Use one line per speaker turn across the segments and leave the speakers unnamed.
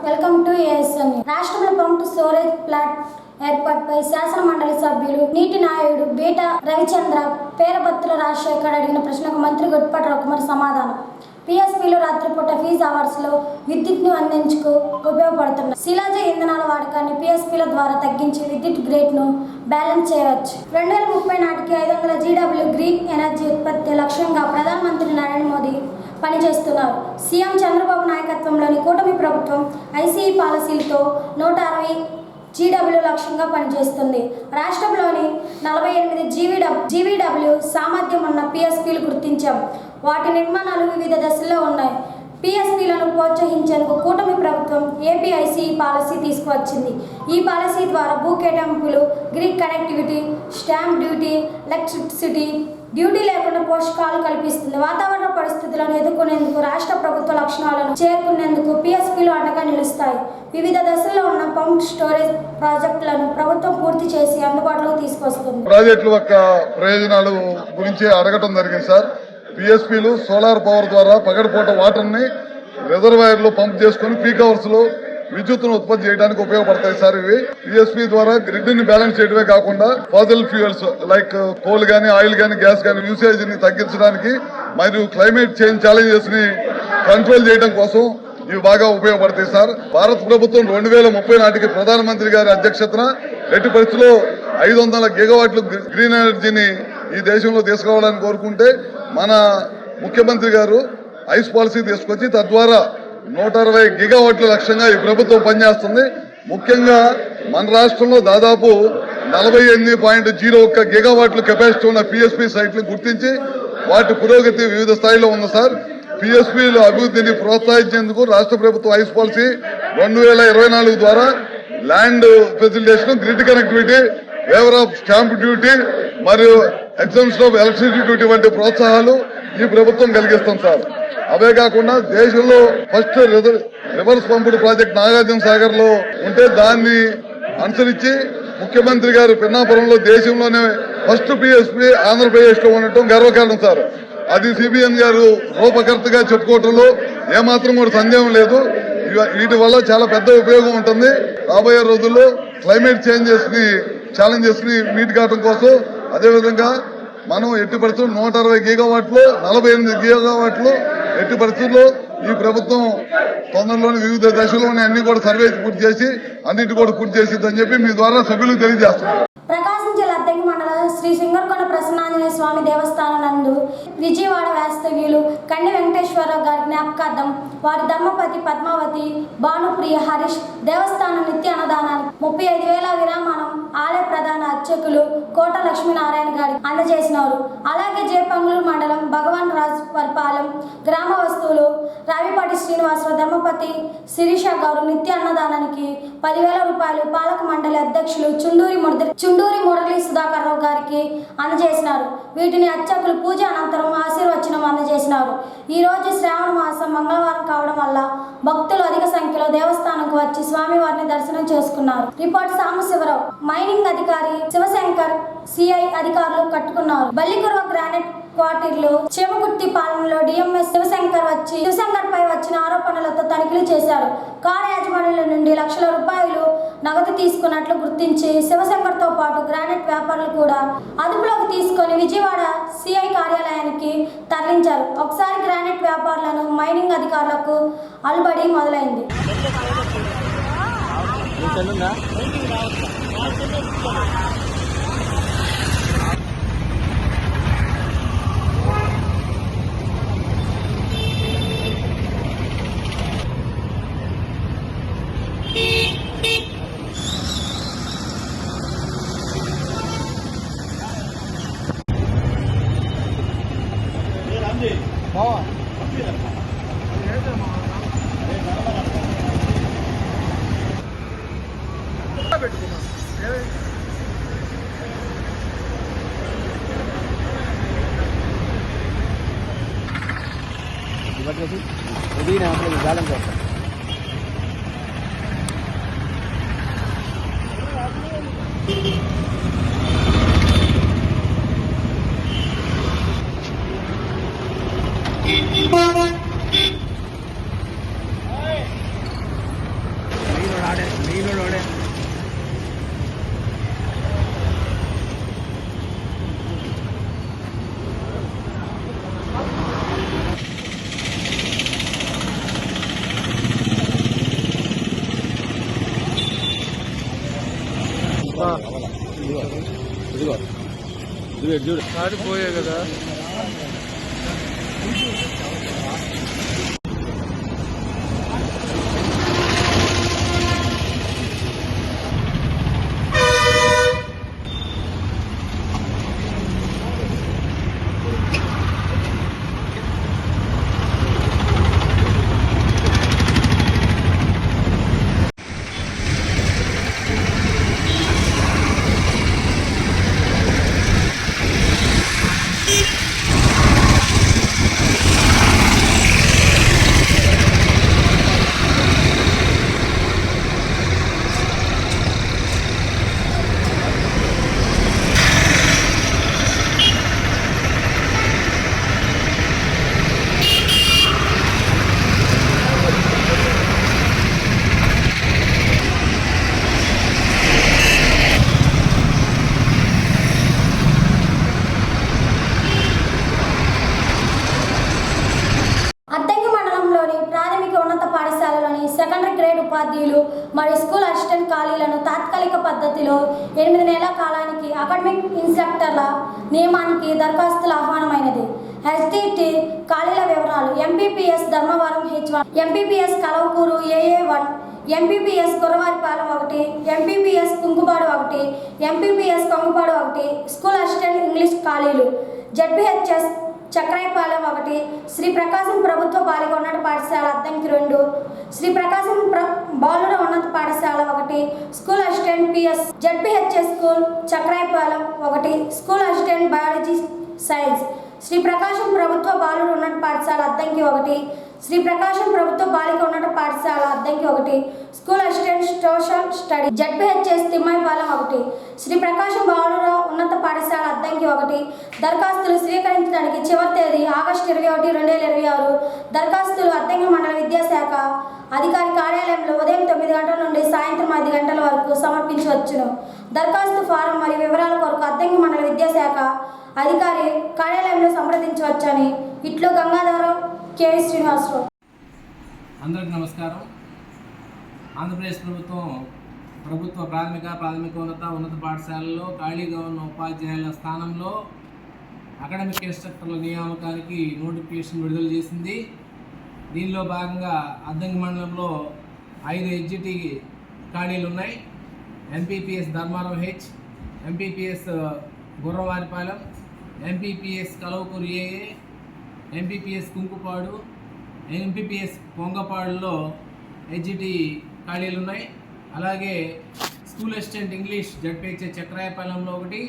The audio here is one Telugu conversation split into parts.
Welcome to ASN. రాష్ట్రంలో పంప్ స్టోరేజ్ ప్లాంట్ ఏర్పాటుపై శాసన మండలి సభ్యులు నీటి నాయుడు బీట రవిచంద్ర పేరబత్తుల రాజశేఖర్ అడిగిన ప్రశ్నకు మంత్రి గుట్టిపాటి రఘుకుమార్ సమాధానం. పిఎస్పీలు రాత్రిపూట ఫీజు అవర్స్లో విద్యుత్ను అందించుకు ఉపయోగపడుతున్నారు. శిలాజ ఇంధనాల వాడకాన్ని పిఎస్పీల ద్వారా తగ్గించి విద్యుత్ గ్రేడ్ను బ్యాలెన్స్ చేయవచ్చు. 2030 నాటికి 500 GW గ్రీన్ ఎనర్జీ ఉత్పత్తి లక్ష్యంగా ప్రధానమంత్రి నరేంద్ర మోదీ పనిచేస్తున్నారు. సీఎం చంద్రబాబు నాయకత్వంలోని కూటమి ప్రభుత్వం ఐసీఈ పాలసీలతో 160 GW లక్ష్యంగా పనిచేస్తుంది. రాష్ట్రంలోని 48 GVW సామర్థ్యం ఉన్న పిఎస్పీలు గుర్తించాం. వాటి నిర్మాణాలు వివిధ దశల్లో ఉన్నాయి. పిఎస్పీలను ప్రోత్సహించేందుకు కూటమి ప్రభుత్వం ఏపీఐసీఈ పాలసీ తీసుకువచ్చింది. ఈ పాలసీ ద్వారా భూ కేటాయింపులు, grid connectivity, stamp duty, electricity duty లేకుండా పోషకాలు కల్పిస్తుంది. వాతావరణ పరిస్థితులను ఎదుర్కొనేందుకు రాష్ట్ర ప్రభుత్వ లక్ష్యాలను చేరుకునేందుకు పిఎస్పీలు అండగా నిలుస్తాయి. వివిధ దశల్లో ఉన్న పంప్ స్టోరేజ్ ప్రాజెక్టులను ప్రభుత్వం పూర్తి చేసి అందుబాటులోకి తీసుకొస్తుంది.
ప్రాజెక్టుల యొక్క ప్రయోజనాలు గురించి అడగటం జరిగింది సార్. పిఎస్పీలు సోలార్ పవర్ ద్వారా పగటిపూట వాటర్ ని రిజర్వాయర్లో పంప్ చేసుకుని పీక్ అవర్స్ లో విద్యుత్తును ఉత్పత్తి చేయడానికి ఉపయోగపడతాయి సార్. ఇవి పిఎస్పీ ద్వారా గ్రిడ్ ని బ్యాలెన్స్ చేయడమే కాకుండా ఫాసిల్ ఫ్యూయల్స్ లైక్ కోల్ గానీ, ఆయిల్ గానీ, గ్యాస్ గానీ యూసేజ్ ని తగ్గించడానికి మరియు క్లైమేట్ చేంజ్ ఛాలెంజెస్ ని కంట్రోల్ చేయడం కోసం ఇవి బాగా ఉపయోగపడతాయి సార్. భారత ప్రభుత్వం 2030 నాటికి ప్రధానమంత్రి గారి అధ్యక్షతన ఎట్టి పరిస్థితుల్లో 500 GW గ్రీన్ ఎనర్జీని ఈ దేశంలో తీసుకురావాలని కోరుకుంటే మన ముఖ్యమంత్రి గారు ఐస్ పాలసీ తీసుకొచ్చి తద్వారా 160 GW లక్ష్యంగా ఈ ప్రభుత్వం పనిచేస్తుంది. ముఖ్యంగా మన రాష్ట్రంలో దాదాపు 48.01 GW కెపాసిటీ ఉన్న పిఎస్పీ సైట్లు గుర్తించి వాటి పురోగతి వివిధ స్థాయిలో ఉంది సార్. పిఎస్పీల అభివృద్ధిని ప్రోత్సహించేందుకు రాష్ట్ర ప్రభుత్వం ఐస్ పాలసీ 2024 ద్వారా land facilitation, grid connectivity, waiver of stamp duty మరియు ఎగ్జామ్షన్ ఆఫ్ ఎలక్ట్రిసిటీ డ్యూటీ వంటి ప్రోత్సాహాలు ఈ ప్రభుత్వం కలిగిస్తుంది సార్. అవే కాకుండా దేశంలో first reverse pumped project Nagarjuna Sagar లో ఉంటే దాన్ని అనుసరించి ముఖ్యమంత్రి గారు పిన్నాపురంలో దేశంలోనే ఫస్ట్ పిఎస్పీ ఆంధ్రప్రదేశ్ లో ఉండటం గర్వకారణం సార్. అది సిబిఎన్ గారు రూపకర్తగా చెప్పుకోవటంలో ఏమాత్రం కూడా సందేహం లేదు. వీటి వల్ల చాలా పెద్ద ఉపయోగం ఉంటుంది. రాబోయే రోజుల్లో క్లైమేట్ ఛాలెంజెస్ ని మీట్ కావడం కోసం అదేవిధంగా మనం ఎట్టి పరిస్థితుల్లో 160 GW 48 GW ఎట్టి పరిస్థితుల్లో ఈ ప్రభుత్వం తొందరలోని వివిధ దశలోనే అన్ని కూడా సర్వే పూర్తి చేసి అన్నిటి కూడా పూర్తి చేసిద్దని చెప్పి మీ ద్వారా సభ్యులకు తెలియజేస్తున్నారు.
ప్రకాశం జిల్లా అద్దెకి మండలం శ్రీ సింగరకొండ ప్రసన్నాంజనేయ స్వామి దేవస్థానం నందు విజయవాడ వాస్తవ్యులు కండి వెంకటేశ్వరరావు గారి జ్ఞాపకార్థం వారి ధర్మపతి పద్మావతి, భానుప్రియ, హరీష్ దేవస్థానం నిత్య అన్నదానానికి 35,000 విరామానం ఆలయ ప్రధాన అర్చకులు కోట లక్ష్మీనారాయణ గారికి అందజేసినారు. అలాగే జేపంగులూరు మండలం భగవాన్ రాజ్ పరిపాలెం గ్రామ వస్తువులు రావిపాటి శ్రీనివాసరావు ధర్మపతి శిరీష గారు నిత్య అన్నదానానికి 10,000 రూపాయలు పాలక మండలి అధ్యక్షులు చుండూరి మురళీ సుధాకర్ రావు గారికి అందజేసినారు. వీటిని అర్చకులు పూజ అనంతరం ఆశీర్వచనం అందజేసినారు. ఈ రోజు శ్రావణ మాసం మంగళవారం కావడం వల్ల భక్తులు అధిక సంఖ్యలో దేవస్థానంకు వచ్చి స్వామివారిని దర్శనం చేసుకున్నారు. రిపోర్ట్ సాంబశివరావు. మైనింగ్ అధికారి శివశంకర్, సిఐ అధికారులు కట్టుకున్నారు. బల్లికుర్వ గ్రానైట్ క్వార్టీర్లు చేమకుర్తి పాలనలో డిఎంఎస్ శివశంకర్ పై వచ్చిన ఆరోపణలతో తనిఖీలు చేశారు. కారు యాజమాన్యుల నుండి లక్షల రూపాయలు నగదు తీసుకున్నట్లు గుర్తించి శివశంకర్ తో పాటు గ్రానైట్ వ్యాపారులు కూడా అదుపులోకి తీసుకొని విజయవాడ సిఐ కార్యాలయానికి తరలించారు. ఒకసారి గ్రానైట్ వ్యాపారులను మైనింగ్ అధికారులకు అల్బడి మొదలైంది.
కాడిపోయే కదా.
అద్దంకి మండలంలోని ప్రాథమిక ఉన్నత పాఠశాలలోని సెకండరీ గ్రేడ్ ఉపాధ్యాయులు మరియు స్కూల్ అసిస్టెంట్ ఖాళీలను తాత్కాలిక పద్ధతిలో 8 నెలల కాలానికి అకాడమిక్ ఇన్స్ట్రక్టర్ల నియమానికి దరఖాస్తుల ఆహ్వానమైనది. ఎస్డిటి ఖాళీల వివరాలు: MPPS Dharmavaram H1, MPPS Kalavakuru AA1, MPPS Gurravaripalem 1, MPPS Kunkupadu 1, MPPS Kongupadu 1. School assistant English ఖాళీలు: జడ్పీహెచ్ఎస్ చక్రాయపాలెం 1, శ్రీ ప్రకాశం ప్రభుత్వ బాలిక ఉన్నత పాఠశాల అద్దంకి 2, శ్రీ ప్రకాశం బాలుర ఉన్నత పాఠశాల 1, school assistant PS ZPHS school Chakrayapalem 1, school assistant biology science Sri Prakasam ప్రభుత్వ బాలుర ఉన్నత పాఠశాల అద్దంకి 1, శ్రీ ప్రకాశం ప్రభుత్వ బాలిక ఉన్నత పాఠశాల Addanki 1, school assistant social study ZPHS Timmayipalem 1, Sri Prakasam బాలుర ఉన్నత పాఠశాల అద్దంకి 1. దరఖాస్తులు స్వీకరించడానికి చివరి తేదీ ఆగస్టు 21, 2026. దరఖాస్తులు అద్దంకి మండల విద్యాశాఖ అధికారి కార్యాలయంలో ఉదయం 9 గంటల నుండి సాయంత్రం 5 గంటల వరకు సమర్పించవచ్చును. దరఖాస్తు ఫారం మరియు వివరాల కొరకు అద్దంకి మండల విద్యాశాఖ అధికారి కార్యాలయంలో సంప్రదించవచ్చని ఇట్లు గంగాధరం K. శ్రీనివాసరావు.
అందరికీ నమస్కారం. ఆంధ్రప్రదేశ్ ప్రభుత్వ ప్రాథమికోన్నత పాఠశాలల్లో ఖాళీగా ఉన్న ఉపాధ్యాయుల స్థానంలో అకాడమిక్ ఇన్స్ట్రక్టర్ల నియామకానికి నోటిఫికేషన్ విడుదల చేసింది. దీనిలో భాగంగా అద్దంకి మండలంలో 5 ఎడ్జిటి ఖాళీలు ఉన్నాయి. MPPS Dharmavaram H, MPPS Gurravaripalem, MPPS Kalavakuru AA, MPPS Kunkupadu, MPPS పొంగపాడులో ఎడ్జిటి ఖాళీలు ఉన్నాయి. అలాగే స్కూల్ అసిస్టెంట్ ఇంగ్లీష్ జడ్పీహెచ్ఎస్ చక్రాయపాలెంలో 1,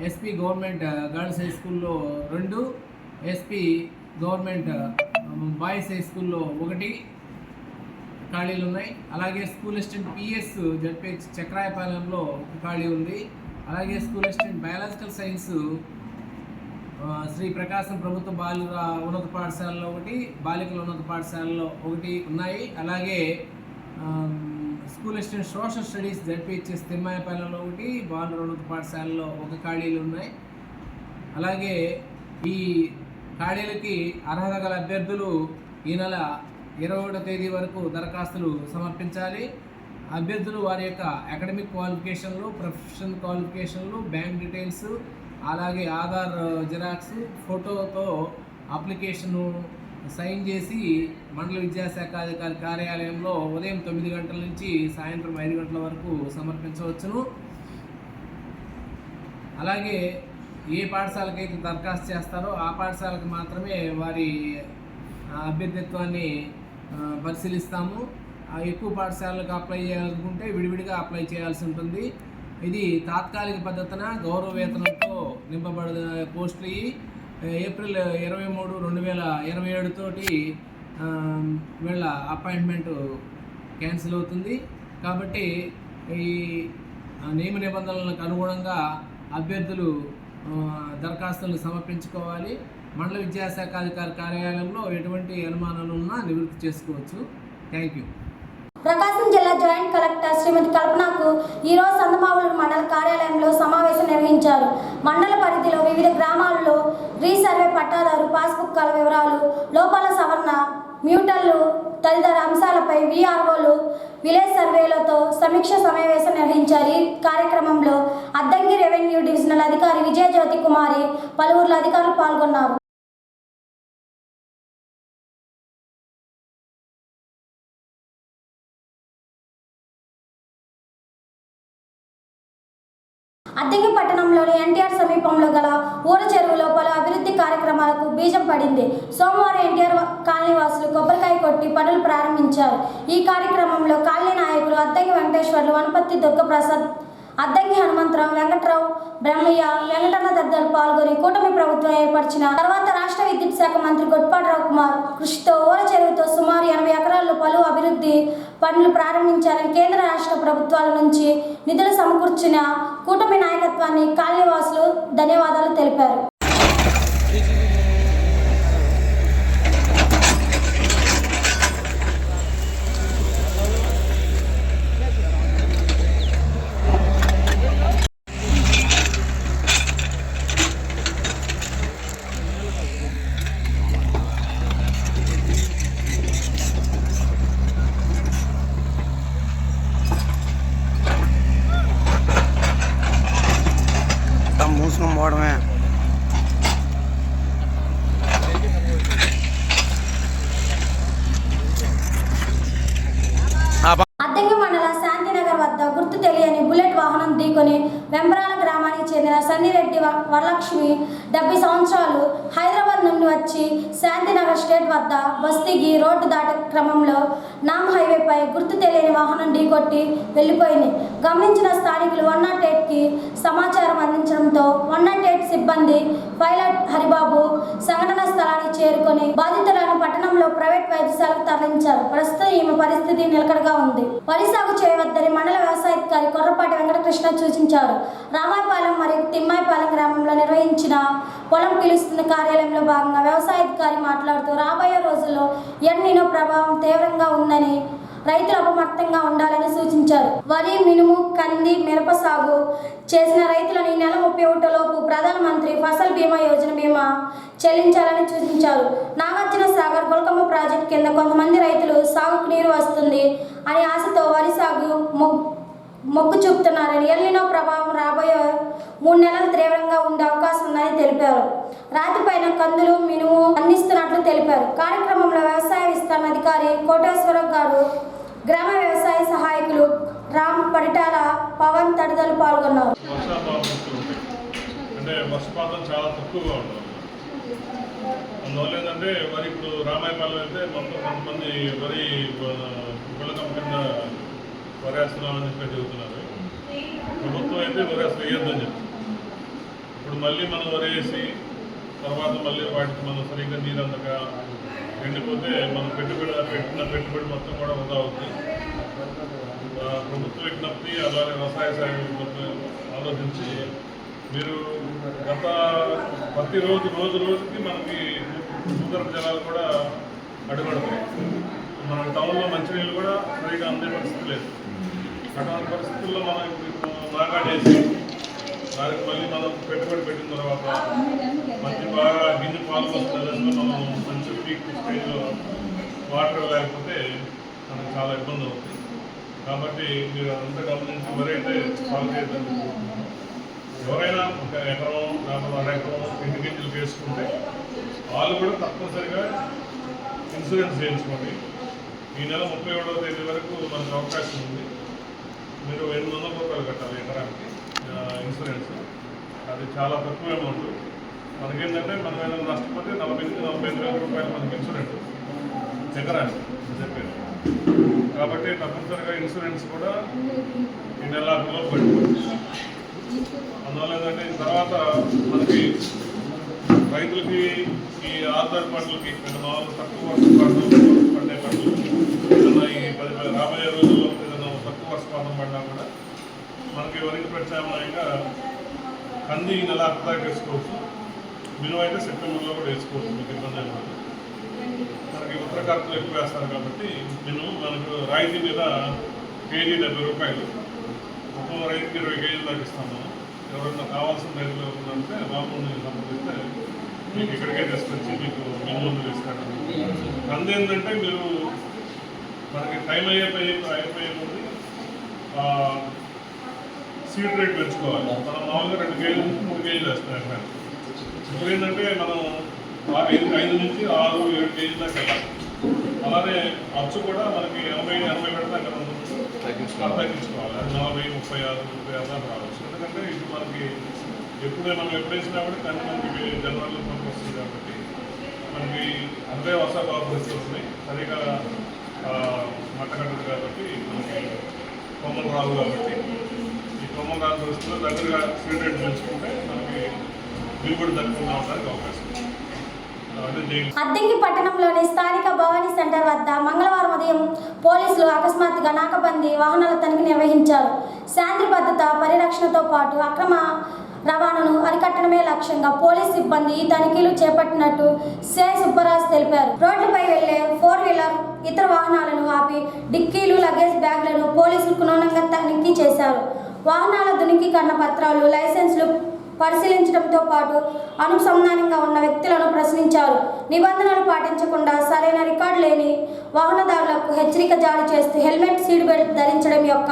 ఎస్పీ గవర్నమెంట్ గర్ల్స్ హై స్కూల్లో 2, ఎస్పీ గవర్నమెంట్ బాయ్స్ హై స్కూల్లో 1 ఖాళీలు ఉన్నాయి. అలాగే స్కూల్ అసిస్టెంట్ PS జడ్పీహెచ్ చక్రాయపాలెంలో 1 ఖాళీ ఉంది. అలాగే school assistant biological science Sri Prakasam ప్రభుత్వ బాలుర ఉన్నత పాఠశాలలో 1, బాలికల ఉన్నత పాఠశాలలో 1 ఉన్నాయి. అలాగే school assistant social studies ZPHS తిమ్మాయిపాలెంలో 1, బాలుర ఉన్నత పాఠశాలలో 1 ఖాళీలు ఉన్నాయి. అలాగే ఈ ఖాళీలకి అర్హత గల అభ్యర్థులు ఈ నెల 21వ తేదీ వరకు దరఖాస్తులు సమర్పించాలి. అభ్యర్థులు వారి యొక్క అకాడమిక్ క్వాలిఫికేషన్లు, ప్రొఫెషనల్ క్వాలిఫికేషన్లు, బ్యాంక్ డీటెయిల్స్, అలాగే ఆధార్ జిరాక్స్, ఫోటోతో అప్లికేషను సైన్ చేసి మండల విద్యాశాఖ అధికారి కార్యాలయంలో ఉదయం 9 గంటల నుంచి సాయంత్రం 5 గంటల వరకు సమర్పించవచ్చును. అలాగే ఏ పాఠశాలకైతే దరఖాస్తు చేస్తారో ఆ పాఠశాలకు మాత్రమే వారి అభ్యర్థిత్వాన్ని పరిశీలిస్తాము. ఎక్కువ పాఠశాలకు అప్లై చేయాలనుకుంటే విడివిడిగా అప్లై చేయాల్సి ఉంటుంది. ఇది తాత్కాలిక పద్ధతిన గౌరవ వేతనంతో నింపబడిన పోస్టులు. ఏప్రిల్ 23, 2027 తోటి వీళ్ళ అపాయింట్మెంట్ క్యాన్సిల్ అవుతుంది. కాబట్టి ఈ నియమ నిబంధనలకు అనుగుణంగా అభ్యర్థులు దరఖాస్తులను సమర్పించుకోవాలి. మండల విద్యాశాఖ అధికారి కార్యాలయంలో ఎటువంటి అనుమానాలు ఉన్నా నివృత్తి చేసుకోవచ్చు. Thank you.
ప్రకాశం జిల్లా జాయింట్ కలెక్టర్ శ్రీమతి కల్పనకు ఈరోజు సందమావులూరు మండల కార్యాలయంలో సమావేశం నిర్వహించారు. మండల పరిధిలో వివిధ గ్రామాల్లో రీసర్వే పట్టాదారు పాస్బుక్ల వివరాలు లోపాల సవరణ మ్యూటల్లు తదితర అంశాలపై వీఆర్ఓలు విలేజ్ సర్వేలతో సమీక్ష సమావేశం నిర్వహించారు. ఈ కార్యక్రమంలో అద్దంకి రెవెన్యూ డివిజనల్ అధికారి విజయజ్యోతి కుమారి, పలువురు అధికారులు పాల్గొన్నారు. అద్దంకి పట్టణంలోని ఎన్టీఆర్ సమీపంలో గల ఊర చెరువులో పలు అభివృద్ధి కార్యక్రమాలకు బీజం పడింది. సోమవారం ఎన్టీఆర్ కాలనీ వాసులు కొబ్బరికాయ కొట్టి పనులు ప్రారంభించారు. ఈ కార్యక్రమంలో కాలనీ నాయకులు అద్దంకి వెంకటేశ్వర్లు, వనపర్తి దుర్గప్రసాద్, అద్దంకి హనుమంతరావు, వెంకట్రావు, బ్రహ్మయ్య, వెంకటన్న తదితరులు పాల్గొని కూటమి ప్రభుత్వం ఏర్పరిచిన తర్వాత రాష్ట్ర విద్యుత్ శాఖ మంత్రి గొట్టిపాటి రవికుమార్ కృషితో ఊర చెరువుతో సుమారు 80 ఎకరాల్లో పలు అభివృద్ధి పనులు ప్రారంభించారని కేంద్ర రాష్ట్ర ప్రభుత్వాల నుంచి నిధులు సమకూర్చిన కూటమి నాయకత్వాన్ని కాలనీవాసులు ధన్యవాదాలు తెలిపారు.
మూసుకొని పోవడమే.
అద్దంకి మండల శాంతినగర్ వద్ద గుర్తు తెలియని బుల్లెట్ వాహనం ఢీకొని వెంబరాల గ్రామానికి చెందిన సన్నిరెడ్డి వరలక్ష్మి 70 సంవత్సరాలు హైదరాబాద్ నుండి వచ్చి శాంతినగర్ స్టేట్ వద్ద బస్తీకి రోడ్డు దాటే క్రమంలో నామ్ హైవేపై గుర్తు తెలియని వాహనం ఢీకొట్టి వెళ్లిపోయింది. గమనించిన స్థానికులు 108కి సమాచారం అందించడంతో 108 సిబ్బంది పైలట్ హరిబాబు సంఘటన స్థలానికి చేరుకొని బాధితులను పట్టణంలో ప్రైవేట్ వైద్యశాలకు తరలించారు. ప్రస్తుతం ఈమె పరిస్థితి నిలకడగా ఉంది. వరి సాగు చేయవద్దని మండల వ్యవసాయాధికారి కొర్రపాటి వెంకటకృష్ణ సూచించారు. రామాయపాలెం మరియు తిమ్మాయిపాలెం గ్రామంలో నిర్వహించిన పొలం పిలుస్తున్న కార్యాలయంలో భాగంగా వ్యవసాయాధికారి మాట్లాడుతూ రాబోయే రోజుల్లో ఎల్నినో ప్రభావం తీవ్రంగా ఉందని రైతులు అప్రమత్తంగా ఉండాలని సూచించారు. వరి, మినుము, కంది, మిరప సాగు చేసిన రైతులను ఈ నెల 31లోపు ప్రధానమంత్రి ఫసల్ బీమా యోజన బీమా చెల్లించాలని సూచించారు. నాగార్జున సాగర్ గొల్కమ్మ ప్రాజెక్టు కింద కొంతమంది రైతులు సాగుకు నీరు వస్తుంది అని ఆశతో వరి సాగు మొగ్గు చూపుతున్నారని, ఎల్నినో ప్రభావం రాబోయే 3 నెలలు తీవ్రంగా ఉండే అవకాశం ఉందని తెలిపారు. రాతిపైన కందులు, మినుము అందిస్తున్నట్లు తెలిపారు. కార్యక్రమంలో వ్యవసాయ విస్తరణ అధికారి కోటేశ్వరరావు గారు, గ్రామ వ్యవసాయ సహాయకులు రామ్, పడిటాల పవన్ తదితరులు పాల్గొన్నారు.
అంటే వర్షపాతం చాలా తక్కువగా ఉంటుంది. అందువల్ల ఏంటంటే మరి ఇప్పుడు రామాయపాలెం అయితే మొత్తం కొంతమంది వరి గుళ్ళకం కింద వరి వేస్తున్నామని చెప్పి చెబుతున్నారు. ప్రభుత్వం అయితే వరి అసలు వేయొద్దని చెప్పి ఇప్పుడు మళ్ళీ మనం వరి వేసి తర్వాత మళ్ళీ వాటికి మనం సరిగ్గా నీరంతగా ఎండిపోతే మనం పెట్టిన పెట్టుబడి మొత్తం కూడా వృధా అవుతుంది. ప్రభుత్వ విజ్ఞప్తి అలాగే వ్యవసాయ శాఖ విజ్ఞప్తి ఆలోచించి మీరు ప్రతి రోజుకి మనకి భూగర్భ జలాలు కూడా అడుగడుతాయి. మన టౌన్లో మంచినీళ్ళు కూడా సరిగా అందే పరిస్థితి లేదు. అటువంటి పరిస్థితుల్లో మనం ఇప్పుడు నాగాడేసి దానికి మళ్ళీ మనం పెట్టుబడి పెట్టిన తర్వాత మంచి బాగా గిన్నె పాలు వస్తున్న మనం మంచి పీక్ స్టేజ్లో వాటర్ లేకపోతే మనకు చాలా ఇబ్బంది అవుతుంది. కాబట్టి మీరు అంతా గమనించి వరి అయితే సాగు చేయడానికి ఎవరైనా 1 ఎకరం లేకపోతే 1.5 ఎకరం ఇంటి గింజలు వేసుకుంటే వాళ్ళు కూడా తప్పనిసరిగా ఇన్సూరెన్స్ చేయించుకోండి. ఈ నెల 31వ తేదీ వరకు మనకు అవకాశం ఉంది. మీరు 800 రూపాయలు కట్టాలి ఎకరానికి ఇన్సూరెన్స్. అది చాలా తక్కువ అమౌంట్. మనకేంటంటే మనం ఏదైనా నష్టపోతే 40-45 వేల రూపాయలు మనకి ఇన్సూరెన్స్ ఎకరానికి చెప్పారు. కాబట్టి తప్పనిసరిగా ఇన్సూరెన్స్ కూడా ఈ నెలలో పెట్టుకోవచ్చు. అందువల్ల ఏంటంటే తర్వాత మనకి రైతులకి ఈ ఆధార పంటలకి మామూలు తక్కువ వర్షపాతం పడే పంటలకి ఏదైనా ఈ రాబోయే రోజుల్లో ఏదైనా తక్కువ వర్షపాతం పడినా కూడా మనకి వరికి ప్రత్యామ్నాయంగా కంది ఈ నెల అర్థాకి వేసుకోవచ్చు. మినుము అయితే సెప్టెంబర్లో కూడా వేసుకోవచ్చు. మీకు ఇబ్బంది అయిపోతుంది. మనకి ఉత్తర ఖర్చులు ఎక్కువ వేస్తారు కాబట్టి మినుము మనకు రాయితీ మీద కేజీ 70 రూపాయలు, ఒక్కొక్క రైతుకి 20 కేజీలు దాకా ఇస్తాము. ఎవరైనా కావాల్సిన రైతులు ఎవరుంటే రాముని సంప్రదిస్తే మీకు ఇక్కడికే తీసుకొచ్చి మీకు మీ ముందు ఇస్తాడు. ఏంటంటే మీరు మనకి టైం అయిపోయే ముందు సీడ్ రేట్ పెంచుకోవాలి. మనం మామూలుగా 2 కేజీల నుంచి 3 కేజీలు వేస్తున్నాం. ఇప్పుడు ఏంటంటే మనం 5 నుంచి 6, 7 కేజీల దాకా వెళ్ళాలి. అలానే అచ్చు కూడా మనకి 80 దాకా తగ్గించుకోవాలి. 40, 36, 36 దాకా రావచ్చు. ఎందుకంటే ఇప్పుడు మనకి మనం ఎప్పుడేసినా కూడా కానీ మనకి జనవరిలో మనకు వస్తుంది కాబట్టి మనకి అంతే వర్షాకాల పరిస్థితులు వస్తున్నాయి. సరిగా మట్టగట్టదు కాబట్టి మనకి కొమ్మలు రాదు కాబట్టి ఈ కొమ్మలు రాని పరిస్థితుల్లో దగ్గరగా సీడ్ రేట్ పెంచుకుంటే మనకి దిగుబడి తక్కువ అవడానికి అవకాశం.
అద్దంకి పట్టణంలోని స్థానిక భవానీ సెంటర్ వద్ద మంగళవారం ఉదయం పోలీసులు అకస్మాత్తుగా నాకబందీ వాహనాల తనిఖీ నిర్వహించారు. శాంతి భద్రత పరిరక్షణతో పాటు అక్రమ రవాణాను అరికట్టడమే లక్ష్యంగా పోలీస్ సిబ్బంది ఈ తనిఖీలు చేపట్టినట్టు సిఐ సుబ్బరాజు తెలిపారు. రోడ్లపై వెళ్లే 4 వీలర్ ఇతర వాహనాలను ఆపి డిక్కీలు, లగేజ్ బ్యాగ్లను పోలీసులు క్షుణ్ణంగా తనిఖీ చేశారు. వాహనాల ధృవీకరణ పత్రాలు, లైసెన్సులు పరిశీలించడంతో పాటు అనుసంధానంగా ఉన్న వ్యక్తులను ప్రశ్నించారు. నిబంధనలు పాటించకుండా సరైన రికార్డు లేని వాహనదారులకు హెచ్చరిక జారీ చేస్తూ హెల్మెట్, సీట్ బెల్ట్ ధరించడం యొక్క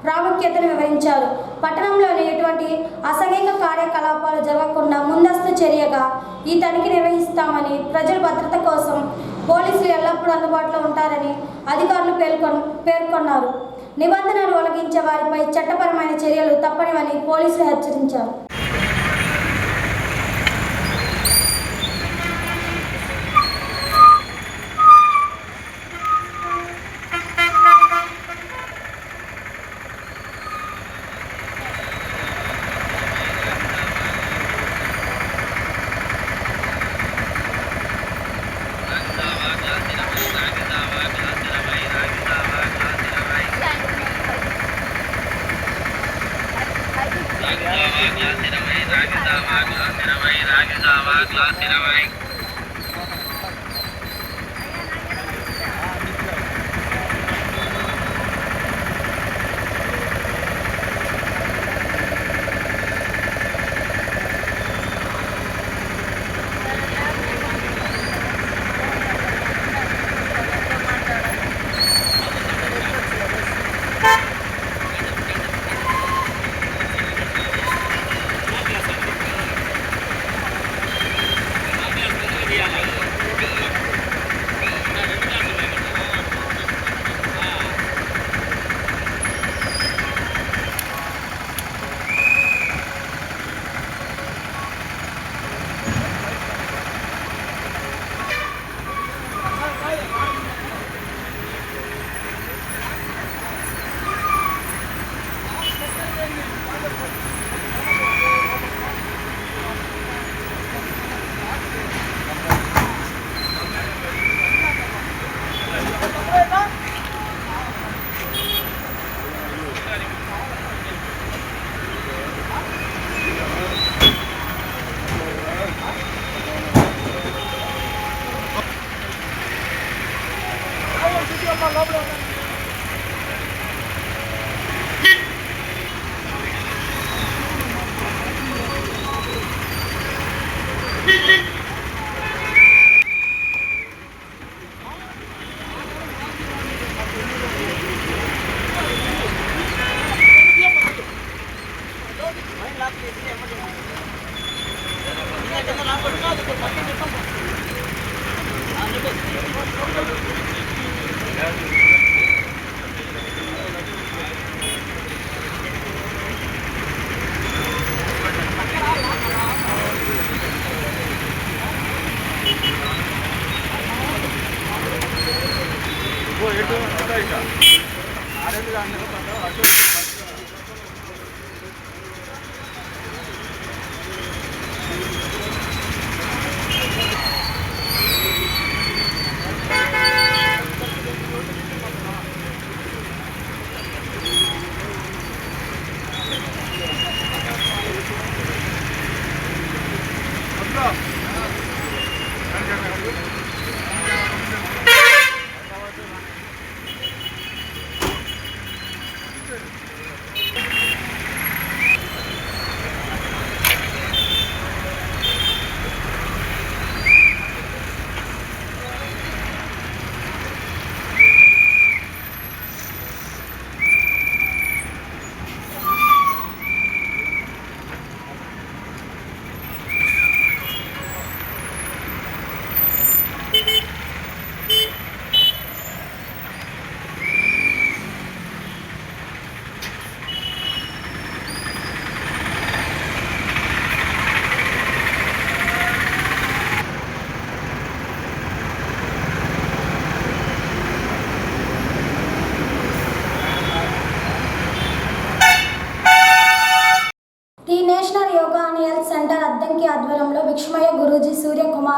ప్రాముఖ్యతను వివరించారు. పట్టణంలోని ఎటువంటి అసాంఘిక కార్యకలాపాలు జరగకుండా ముందస్తు చర్యగా ఈ తనిఖీ నిర్వహిస్తామని, ప్రజల భద్రత కోసం పోలీసులు ఎల్లప్పుడూ అందుబాటులో ఉంటారని అధికారులు పేర్కొన్నారు. నిబంధనలు ఉల్లంఘించే వారిపై చట్టపరమైన చర్యలు తప్పనివని పోలీసులు హెచ్చరించారు.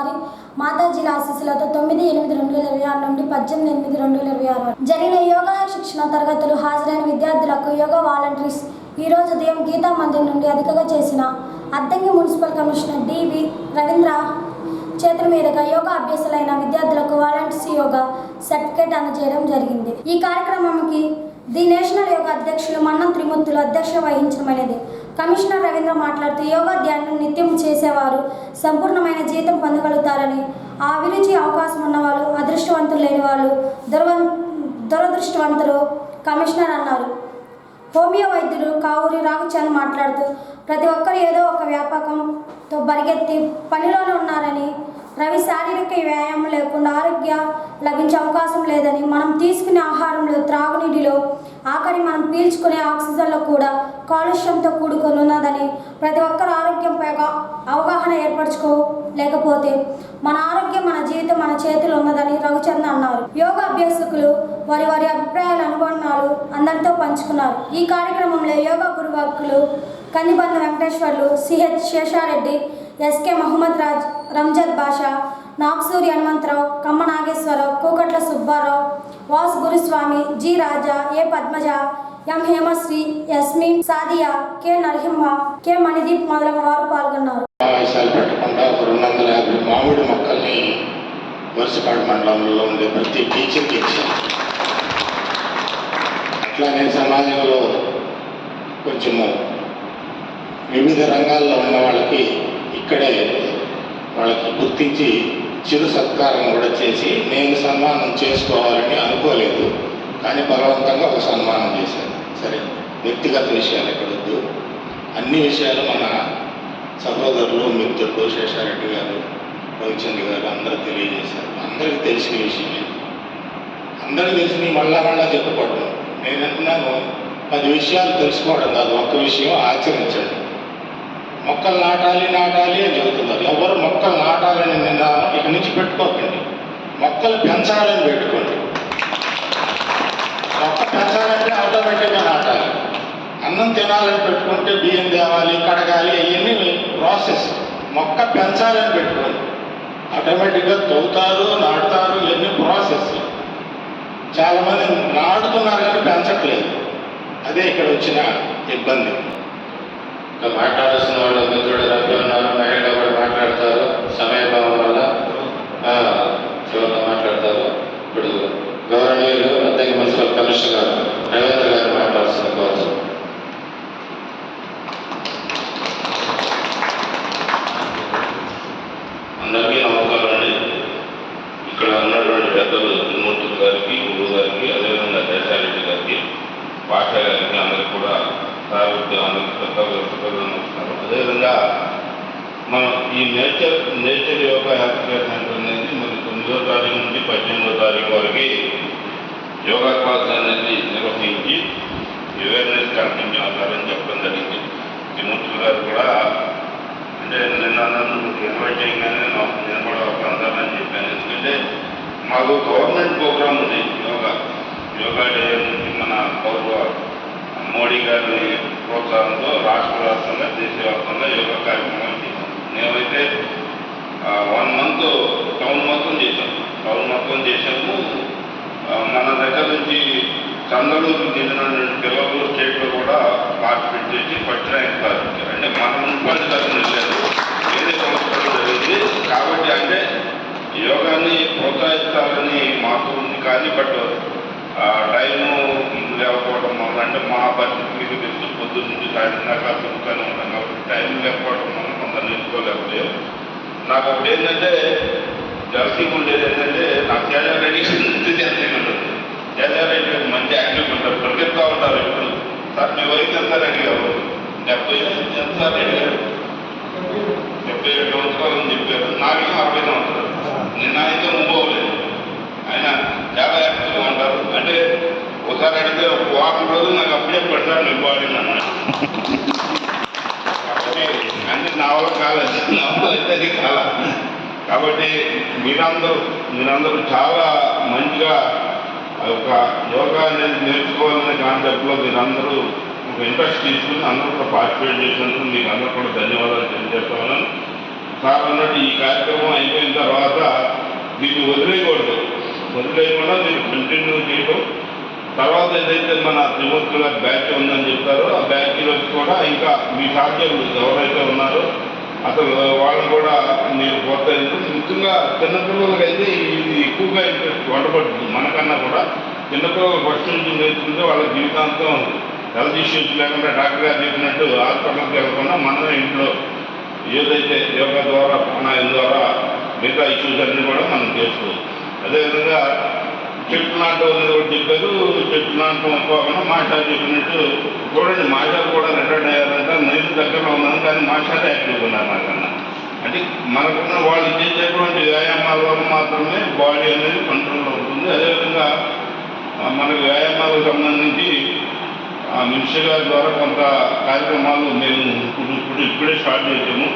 వారి మాతాజీల ఆశీస్సులతో 9/8/2026 నుండి 18/8/2026 జరిగిన యోగా శిక్షణ తరగతులు హాజరైన విద్యార్థులకు యోగా వాలంటీర్స్ ఈరోజు ఉదయం గీతా మందిర్ నుండి అధికంగా చేసిన అద్దంకి మున్సిపల్ కమిషనర్ డివి రవీంద్ర చేతుల మీదుగా యోగా అభ్యాసులైన విద్యార్థులకు వాలంటీర్స్ యోగా సర్టిఫికేట్ అందజేయడం జరిగింది. ఈ కార్యక్రమానికి ది నేషనల్ యోగా అధ్యక్షులు మన్నం త్రిమూర్తులు అధ్యక్షత వహించడమైనది. కమిషనర్ రవీంద్ర మాట్లాడుతూ యోగా ధ్యానం నిత్యం చేసేవారు సంపూర్ణమైన జీతం పొందగలుగుతారని, ఆ అభిరుచి అవకాశం ఉన్నవాళ్ళు అదృష్టవంతులు లేని వాళ్ళు దురదృష్టవంతులు కమిషనర్ అన్నారు. హోమియో వైద్యుడు కావూరి రాఘచంద్ మాట్లాడుతూ ప్రతి ఒక్కరు ఏదో ఒక వ్యాపకంతో పరిగెత్తి పనిలోనే ఉన్నారని, రవి శారీరక వ్యాయామం లేకుండా ఆరోగ్యం లభించే అవకాశం లేదని, మనం తీసుకునే ఆహారంలో త్రాగునీటిలో ఆఖరి మనం పీల్చుకునే ఆక్సిజన్లో కూడా కాలుష్యంతో కూడుకొని ఉన్నదని, ప్రతి ఒక్కరు ఆరోగ్యంపై అవగాహన ఏర్పరచుకోలేకపోతే మన ఆరోగ్యం మన జీవితం మన చేతిలో ఉన్నదని రఘుచంద్ అన్నారు. యోగా అభ్యాసకులు వారి వారి అభిప్రాయాల అనుభవాలు అందరితో పంచుకున్నారు. ఈ కార్యక్రమంలో యోగా గురువాకులు Kandibandha Venkateswarlu, CH Seshareddy, SK Mohammad Raj, Ranjad Basha, Nagasuri Hanumantharao, Kamma Nageswararao, Kookatla Subbarao, Vas Guruswamy, G Raja, A Padmaja, M Hemasri, Yasmin, Sadia, K Narasimha, K Manideep మొదలగు వారు పాల్గొన్నారు.
సమావేశాలు పెట్టకుండా 250 మామిడి మొక్కల్ని వరుసపాడు మండలంలో ఉండే ప్రతి టీచర్కి ఇచ్చాను. అట్లానే సమాజంలో కొంచెము వివిధ రంగాల్లో ఉన్న వాళ్ళకి ఇక్కడే వాళ్ళకి గుర్తించి చిరు సత్కారం కూడా చేసి, నేను సన్మానం చేసుకోవాలని అనుకోలేదు కానీ బలవంతంగా ఒక సన్మానం చేశాను. సరే, వ్యక్తిగత విషయాలు ఎక్కడొద్దు, అన్ని విషయాలు మన సహోదరులు మిత్రులు శేషారెడ్డి గారు, రవిచంద్ర గారు అందరూ తెలియజేశారు. అందరికీ తెలిసిన విషయమే, అందరికీ తెలిసిన మళ్ళా చెప్పుకోవడం. నేను అంటున్నాను 10 విషయాలు తెలుసుకోవడం కాదు, ఒక్క విషయం ఆచరించండి. మొక్కలు నాటాలి అని చెబుతున్నారు. ఎవరు మొక్కలు నాటాలని నిన్న ఇక నుంచి పెట్టుకోకండి, మొక్కలు పెంచాలని పెట్టుకోండి. మొక్క పెంచాలంటే ఆటోమేటిక్గా నాటాలి. అన్నం తినాలని పెట్టుకుంటే బియ్యం తేవాలి, కడగాలి, అవన్నీ ప్రాసెస్. మొక్క పెంచాలని పెట్టుకోండి, ఆటోమేటిక్గా తవ్వుతారు, నాటుతారు, ఇవన్నీ ప్రాసెస్. చాలామంది నాటుతున్నారు కానీ పెంచట్లేదు, అదే ఇక్కడ వచ్చిన ఇబ్బంది.
ఇంకా మాట్లాడాల్సిన వాళ్ళు మిత్రుడు రవి ఉన్నారు, మహిళ కూడా మాట్లాడతారు, సమయభావం వల్ల చివరిలో మాట్లాడతారు. ఇప్పుడు గౌరవనీయులు అద్దంకి మున్సిపల్ కమిషనర్ రవీంద్ర గారు మాట్లాడాల్సిన కోరు.
అందరికీ నమస్కారం అండి. ఇక్కడ ఉన్నటువంటి పెద్దలు త్రిమూర్తులు గారికి, గురువు గారికి, అదేవిధంగా శేషారెడ్డి గారికి, భాషా గారికి, అందరికీ కూడా అందరికీ నమస్కారం. అదేవిధంగా మనం ఈ nature yoga health care centre అనేది మరి 9వ తారీఖు నుండి 18వ తారీఖు వరకు యోగా క్లాస్ అనేది నిర్వహించి అవేర్నెస్ క్యాంపింగ్ చేస్తారని చెప్పడం జరిగింది. త్రిమూర్తులు గారు కూడా అంటే నిన్న నన్ను ఇన్వైట్ చేయగానే నేను కూడా వస్తానని చెప్పాను. ఎందుకంటే మాకు గవర్నమెంట్ ప్రోగ్రామ్ ఉంది యోగా డే నుంచి మన గౌరవ మోడీ గారి ప్రోత్సాహంతో రాష్ట్రవ్యాప్తంగా దేశవ్యాప్తంగా యోగా కార్యక్రమాలు చేశాం. మేమైతే 1 మంత్ టౌన్ మొత్తం చేశాము. మన దగ్గర నుంచి చంద్రలూరుకు చెందినటువంటి పిల్లలు స్టేట్లో కూడా పార్టిసిపేట్ చేసి ఫస్ట్ ర్యాంక్ సాధించారు. అంటే మన మున్సిపాలిటీ తరఫున వెళ్ళారు, వేరే సంస్థలు జరిగింది. కాబట్టి అంటే యోగాన్ని ప్రోత్సహించాలని మాకు ఉంది కానీ బట్ టైము లేకపోవడం వల్ల, అంటే మా పరిస్థితి మీకు తెలుసు, పొద్దున్న నుంచి సాయంత్రం దాకా తిరుగుతూనే ఉంటాం కాబట్టి టైం లేకపోవడం వల్ల కొంత నేర్చుకోలేకపోయాం. నాకు ఒకటి ఏంటంటే జలసీగా ఉండేది ఏంటంటే నాకు చేయాలంటే జలసీగా ఉంటుంది. చేయాలంటే మంచి యాక్టివ్ ఉంటారు, పరిగెత్తా ఉంటారు. ఎప్పుడు సార్ మీ వయసు ఎంత అడిగారు? 70 ఎంత సార్ అడిగారు? 77 సంవత్సరాలు చెప్పారు. నాకే 40 సంవత్సరాలు. నిన్న అయితే అవ్వలేదు. ఆయన చాలా యాక్టివ్గా ఉంటారు. అంటే ఒకసారి అడిగితే ఒక వారం రోజులు నాకు అప్పుడే పడతారు మీ బాడీని అన్నాడు. కాబట్టి అన్ని నా వల్ల కాలేదు, నా వల్ల అయితే కాల. కాబట్టి మీరందరూ చాలా మంచిగా ఒక యోగా అనేది నేర్చుకోవాలనే కాన్సెప్ట్లో మీరందరూ ఒక ఇంట్రెస్ట్ తీసుకుని అందరూ కూడా పార్టిసిపేట్ చేసినందుకు మీకు అందరూ కూడా ధన్యవాదాలు తెలియజేస్తా ఉన్నాను. సార్ అన్నట్టు ఈ కార్యక్రమం అయిపోయిన తర్వాత దీన్ని వదిలేయకుండా దీన్ని కంటిన్యూ చేయడం. తర్వాత ఏదైతే మన త్రిమూర్తుల గారి బ్యాచ్ ఉందని చెప్తారో ఆ బ్యాచ్లోకి కూడా ఇంకా మీ సాధ్యులు ఎవరైతే ఉన్నారో అసలు వాళ్ళని కూడా మీరు ప్రోత్సహించడం. ముఖ్యంగా చిన్నపిల్లలకైతే ఇది ఎక్కువగా ఇంట్రెస్ట్ వంటపడుతుంది. మనకన్నా కూడా చిన్నపిల్లలు ఫస్ట్ నుంచి నేర్చుకుంటే వాళ్ళ జీవితాంతం హెల్త్ ఇష్యూస్ లేకుండా డాక్టర్ గారు చెప్పినట్టు హాస్పిటల్కి వెళ్ళకుండా మనమే ఇంట్లో ఏదైతే యోగా ద్వారా ప్రాణాయామం ద్వారా మిగతా ఇష్యూస్ అన్నీ కూడా మనం చేసుకోవచ్చు. అదేవిధంగా చెట్లు నాటం అనేది కూడా చెప్పారు. చెట్లు నాటం కాకుండా మాస్టర్ చెప్పినట్టు చూడండి, మాస్టర్ కూడా రిటైర్డ్ అయ్యారంటే నేను దగ్గరలో ఉన్నాను, కానీ మాస్టర్ యాక్టివ్గా ఉన్నారు నాకన్నా. అంటే మనకున్న వాళ్ళు చేసేటువంటి వ్యాయామాల వల్ల మాత్రమే బాడీ అనేది కంట్రోల్లో ఉంటుంది. అదేవిధంగా మనకు వ్యాయామాలకు సంబంధించి మినిస్టర్ గారి ద్వారా కొంత కార్యక్రమాలు మేము ఇప్పుడే స్టార్ట్ చేసాము.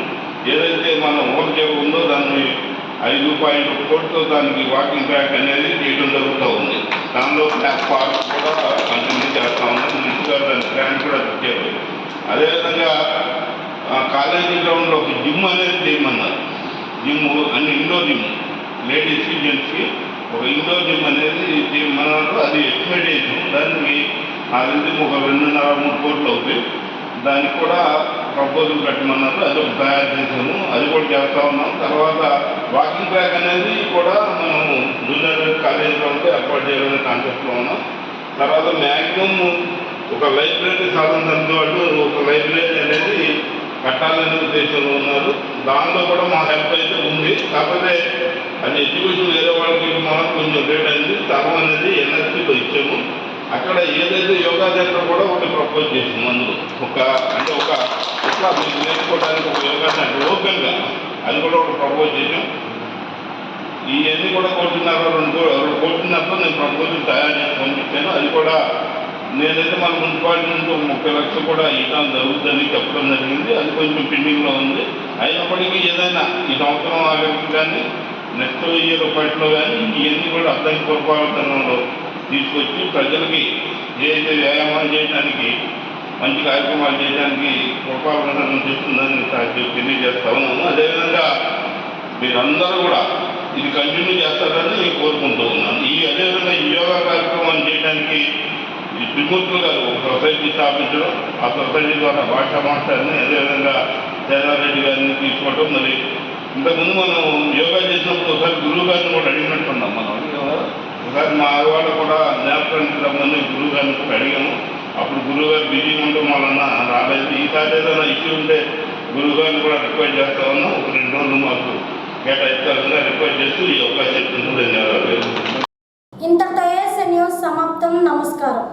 ఏదైతే మన ఓకే ఉందో దాన్ని 5.1 కోట్లతో దానికి వాకింగ్ ట్రాక్ అనేది చేయడం జరుగుతూ ఉంది. దానిలో ప్లాట్ఫామ్ కూడా కంటిన్యూ చేస్తూ ఉన్నాం. మినిస్టర్ గారు దాని గ్రాంట్ కూడా ఇచ్చారు. అదేవిధంగా కాలేజీ గ్రౌండ్లో ఒక జిమ్ అనేది చేయమన్నారు. జిమ్ అన్ని ఇండోర్ జిమ్, లేడీస్కి జెంట్స్కి ఒక ఇండోర్ జిమ్ అనేది చేయమన్నారు. అది ఎస్టిమేట్ చేసాము. దానికి అది ఒక 2.5-3 కోట్లు అవుతాయి. దానికి కూడా ప్రపోజల్ కట్టమన్నారు. అది ఒక తయారు చేసాము, అది కూడా చేస్తూ ఉన్నాం. తర్వాత వాకింగ్ ట్రాక్ అనేది కూడా మనము జూనియర్ కాలేజీలో ఉంటే ఏర్పాటు చేయాలనే కాన్సెప్ట్లో ఉన్నాం. తర్వాత మ్యాక్సిమం ఒక లైబ్రరీ సాధించిన వాళ్ళు ఒక లైబ్రరీ అనేది కట్టాలనే ఉద్దేశంలో ఉన్నారు. దానిలో కూడా మా హెల్ప్ అయితే ఉంది. కాకపోతే అది ఎడ్యుకేషన్ వేరే వాళ్ళకి మనం కొంచెం లేట్ అయింది. స్థలం అనేది ఎన్ఎస్పీలో ఇచ్చాము. అక్కడ ఏదైతే యోగా సెంటర్ కూడా ఒకటి ప్రపోజ్ చేసాము. అందులో ఇట్లా మీరు నేర్చుకోవడానికి ఒక యోగా సెంటర్ ఓపెన్గా అది కూడా ఒకటి ప్రపోజ్ చేసాం. ఇవన్నీ కూడా 1.5 కోట్లతో నేను ప్రపోజల్ తయారు చేసి పంపించాను. అది కూడా నేనైతే మన మున్సిపాలిటీ నుంచి 30 లక్షలు కూడా ఇవ్వడం జరుగుతుందని చెప్పడం జరిగింది. అది కొంచెం పెండింగ్లో ఉంది. అయినప్పటికీ ఏదైనా ఈ సంవత్సరం ఆగస్టు కానీ నెక్స్ట్ ఇయర్ ఫస్ట్లో కానీ ఇవన్నీ కూడా అర్థం పురపాలనలో తీసుకొచ్చి ప్రజలకి ఏదైతే వ్యాయామాలు చేయడానికి మంచి కార్యక్రమాలు చేయడానికి పురపాలన చేస్తుందని తెలియజేస్తా ఉన్నాము. అదేవిధంగా మీరందరూ కూడా ఇది కంటిన్యూ చేస్తారని నేను కోరుకుంటూ ఉన్నాను. అదేవిధంగా ఈ యోగా కార్యక్రమాన్ని చేయడానికి ఈ త్రిమూర్తులు గారు ఒక సొసైటీ స్థాపించడం, ఆ సొసైటీ ద్వారా భాషా మాస్టర్ని అదేవిధంగా జయరారెడ్డి గారిని తీసుకోవటం. మరి ఇంతకుముందు మనం యోగా చేసినప్పుడు ఒకసారి గురువు గారిని కూడా అడిగినట్టున్నాం. మనం ఒకసారి మా ఆడవాళ్ళు కూడా జ్ఞాపకానికి రమ్మని గురువు గారిని కూడా అడిగాము. అప్పుడు గురువు గారు బిజీ ఉండటం వలన రాలేదు. ఈసారి ఏదైనా ఇష్యూ ఉంటే గురువు గారిని కూడా రిక్వెస్ట్ చేస్తా ఉన్నాం. ఒక 2 రోజులు మాకు కేటాయిస్తారుగా రిక్వెస్ట్ చేస్తూ ఈ అవకాశం ధన్యవాదాలు.
ఇంతటితో న్యూస్ సమాప్తం. నమస్కారం.